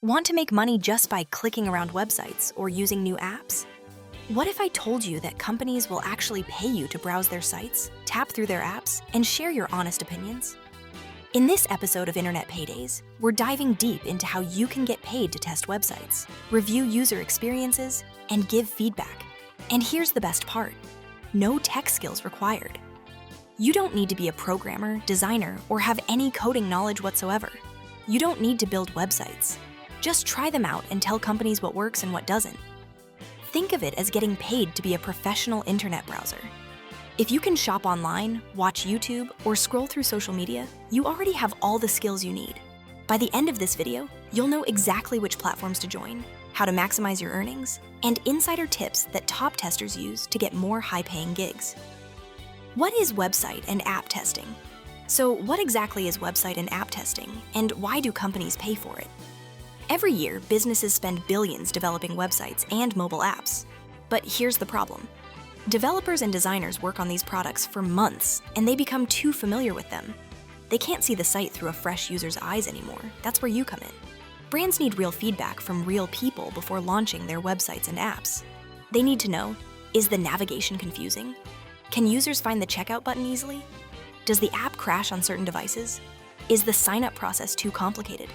Want to make money just by clicking around websites or using new apps? What if I told you that companies will actually pay you to browse their sites, tap through their apps, and share your honest opinions? In this episode of Internet Paydays, we're diving deep into how you can get paid to test websites, review user experiences, and give feedback. And here's the best part: no tech skills required. You don't need to be a programmer, designer, or have any coding knowledge whatsoever. You don't need to build websites. Just try them out and tell companies what works and what doesn't. Think of it as getting paid to be a professional internet browser. If you can shop online, watch YouTube, or scroll through social media, you already have all the skills you need. By the end of this video, you'll know exactly which platforms to join, how to maximize your earnings, and insider tips that top testers use to get more high-paying gigs. What is website and app testing? So what exactly is website and app testing, and why do companies pay for it? Every year, businesses spend billions developing websites and mobile apps. But here's the problem. Developers and designers work on these products for months, and they become too familiar with them. They can't see the site through a fresh user's eyes anymore. That's where you come in. Brands need real feedback from real people before launching their websites and apps. They need to know, is the navigation confusing? Can users find the checkout button easily? Does the app crash on certain devices? Is the sign-up process too complicated?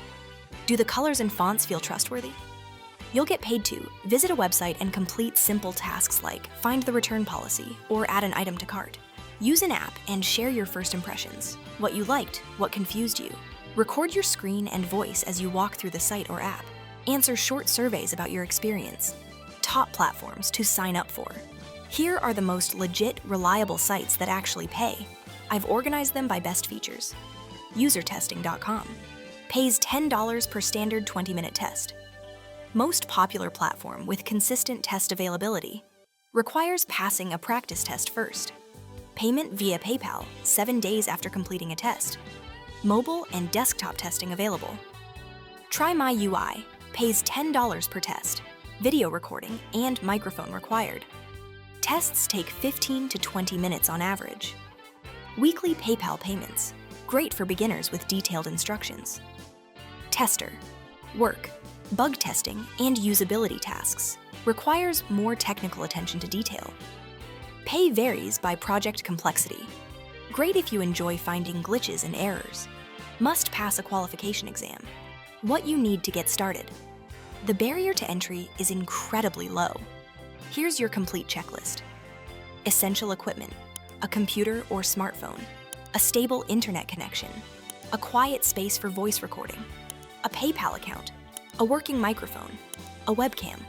Do the colors and fonts feel trustworthy? You'll get paid to visit a website and complete simple tasks like find the return policy or add an item to cart. Use an app and share your first impressions, what you liked, what confused you. Record your screen and voice as you walk through the site or app. Answer short surveys about your experience. Top platforms to sign up for. Here are the most legit, reliable sites that actually pay. I've organized them by best features. Usertesting.com. Pays $10 per standard 20-minute test. Most popular platform with consistent test availability. Requires passing a practice test first. Payment via PayPal 7 days after completing a test. Mobile and desktop testing available. Try My UI. Pays $10 per test. Video recording and microphone required. Tests take 15 to 20 minutes on average. Weekly PayPal payments. Great for beginners with detailed instructions. Tester. Work. Bug testing and usability tasks. Requires more technical attention to detail. Pay varies by project complexity. Great if you enjoy finding glitches and errors. Must pass a qualification exam. What you need to get started. The barrier to entry is incredibly low. Here's your complete checklist. Essential equipment: a computer or smartphone, a stable internet connection, a quiet space for voice recording, a PayPal account, a working microphone, a webcam.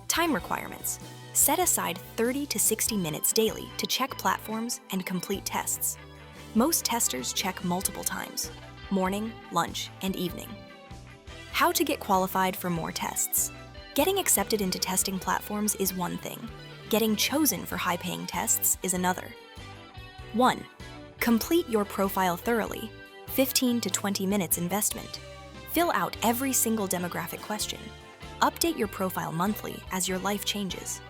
Time requirements: set aside 30 to 60 minutes daily to check platforms and complete tests. Most testers check multiple times: morning, lunch, and evening. How to get qualified for more tests. Getting accepted into testing platforms is one thing. Getting chosen for high-paying tests is another. 1. Complete your profile thoroughly. 15 to 20 minutes investment. Fill out every single demographic question. Update your profile monthly as your life changes.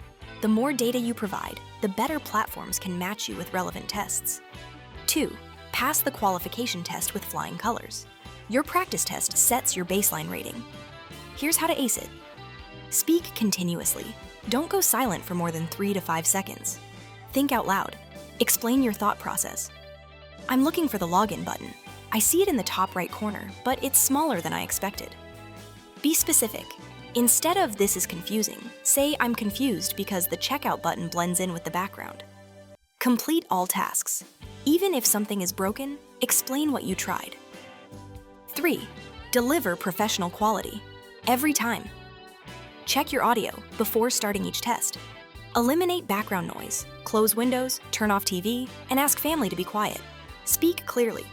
The more data you provide, the better platforms can match you with relevant tests. 2. Pass the qualification test with flying colors. Your practice test sets your baseline rating. Here's how to ace it. Speak continuously. Don't go silent for more than 3 to 5 seconds. Think out loud. Explain your thought process. I'm looking for the login button. I see it in the top right corner, but it's smaller than I expected. Be specific. Instead of "this is confusing," say "I'm confused because the checkout button blends in with the background." Complete all tasks. Even if something is broken, explain what you tried. 3. Deliver professional quality. Every time. Check your audio before starting each test. Eliminate background noise, close windows, turn off TV, and ask family to be quiet. Speak clearly.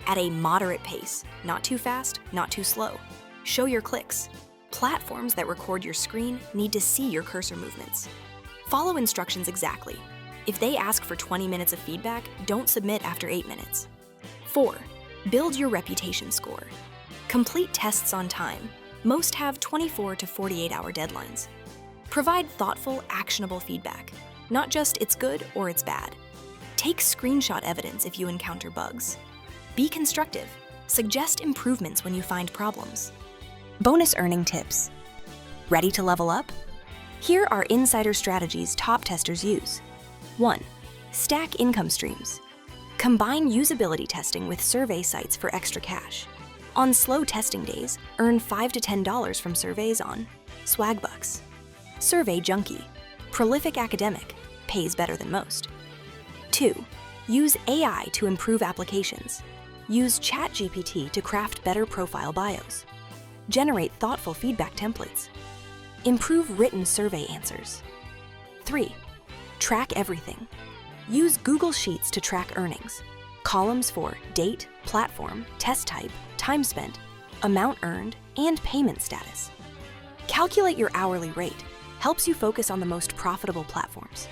At a moderate pace, not too fast, not too slow. Show your clicks. Platforms that record your screen need to see your cursor movements. Follow instructions exactly. If they ask for 20 minutes of feedback, don't submit after 8 minutes. 4. Build your reputation score. Complete tests on time. Most have 24 to 48-hour deadlines. Provide thoughtful, actionable feedback, not just "it's good" or "it's bad." Take screenshot evidence if you encounter bugs. Be constructive. Suggest improvements when you find problems. Bonus earning tips. Ready to level up? Here are insider strategies top testers use. 1. Stack income streams. Combine usability testing with survey sites for extra cash. On slow testing days, earn $5 to $10 from surveys on Swagbucks. Survey Junkie. Prolific academic. Pays better than most. 2. Use AI to improve applications. Use ChatGPT to craft better profile bios. Generate thoughtful feedback templates. Improve written survey answers. 3. Track everything. Use Google Sheets to track earnings. Columns for date, platform, test type, time spent, amount earned, and payment status. Calculate your hourly rate. Helps you focus on the most profitable platforms.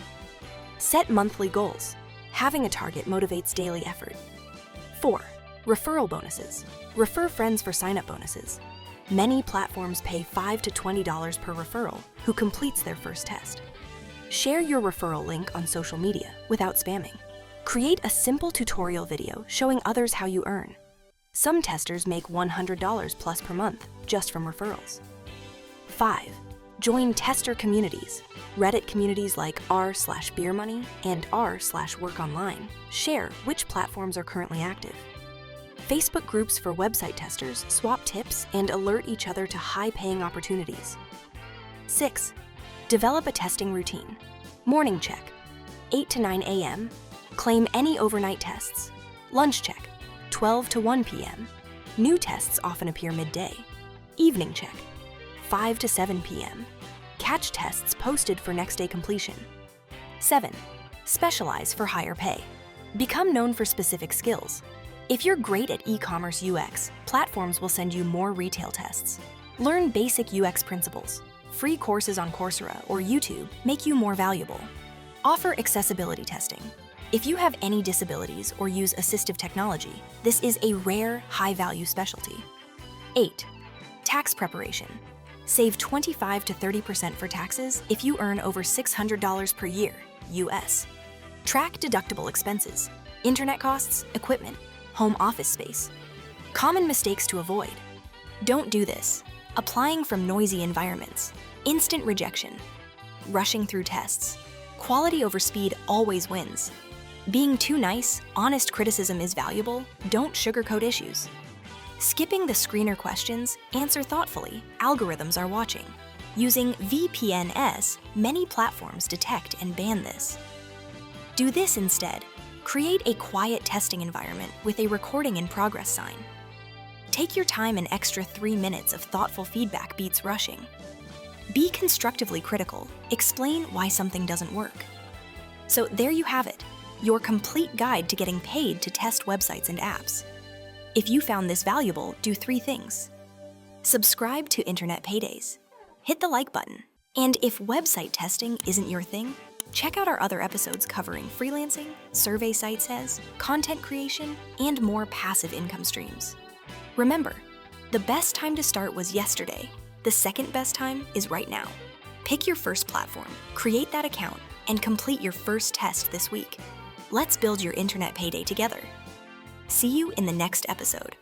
Set monthly goals. Having a target motivates daily effort. 4. Referral bonuses. Refer friends for sign-up bonuses. Many platforms pay $5 to $20 per referral who completes their first test. Share your referral link on social media without spamming. Create a simple tutorial video showing others how you earn. Some testers make $100 plus per month just from referrals. 5. Join tester communities. Reddit communities like r/beermoney and r/workonline share which platforms are currently active. Facebook groups for website testers swap tips and alert each other to high-paying opportunities. 6. Develop a testing routine. Morning check, 8 to 9 a.m. Claim any overnight tests. Lunch check, 12 to 1 p.m. New tests often appear midday. Evening check, 5 to 7 p.m. Catch tests posted for next day completion. 7. Specialize for higher pay. Become known for specific skills. If you're great at e-commerce UX, platforms will send you more retail tests. Learn basic UX principles. Free courses on Coursera or YouTube make you more valuable. Offer accessibility testing. If you have any disabilities or use assistive technology, this is a rare, high-value specialty. 8. Tax preparation. Save 25 to 30% for taxes if you earn over $600 per year, US. Track deductible expenses, internet costs, equipment, home office space. Common mistakes to avoid. Don't do this. Applying from noisy environments, instant rejection, rushing through tests. Quality over speed always wins. Being too nice, honest criticism is valuable, don't sugarcoat issues. Skipping the screener questions, answer thoughtfully, algorithms are watching. Using VPNs, many platforms detect and ban this. Do this instead. Create a quiet testing environment with a recording in progress sign. Take your time. An extra 3 minutes of thoughtful feedback beats rushing. Be constructively critical. Explain why something doesn't work. So there you have it, your complete guide to getting paid to test websites and apps. If you found this valuable, do 3 things. Subscribe to Internet Paydays. Hit the like button. And if website testing isn't your thing, check out our other episodes covering freelancing, survey site says, content creation, and more passive income streams. Remember, the best time to start was yesterday. The second best time is right now. Pick your first platform, create that account, and complete your first test this week. Let's build your internet payday together. See you in the next episode.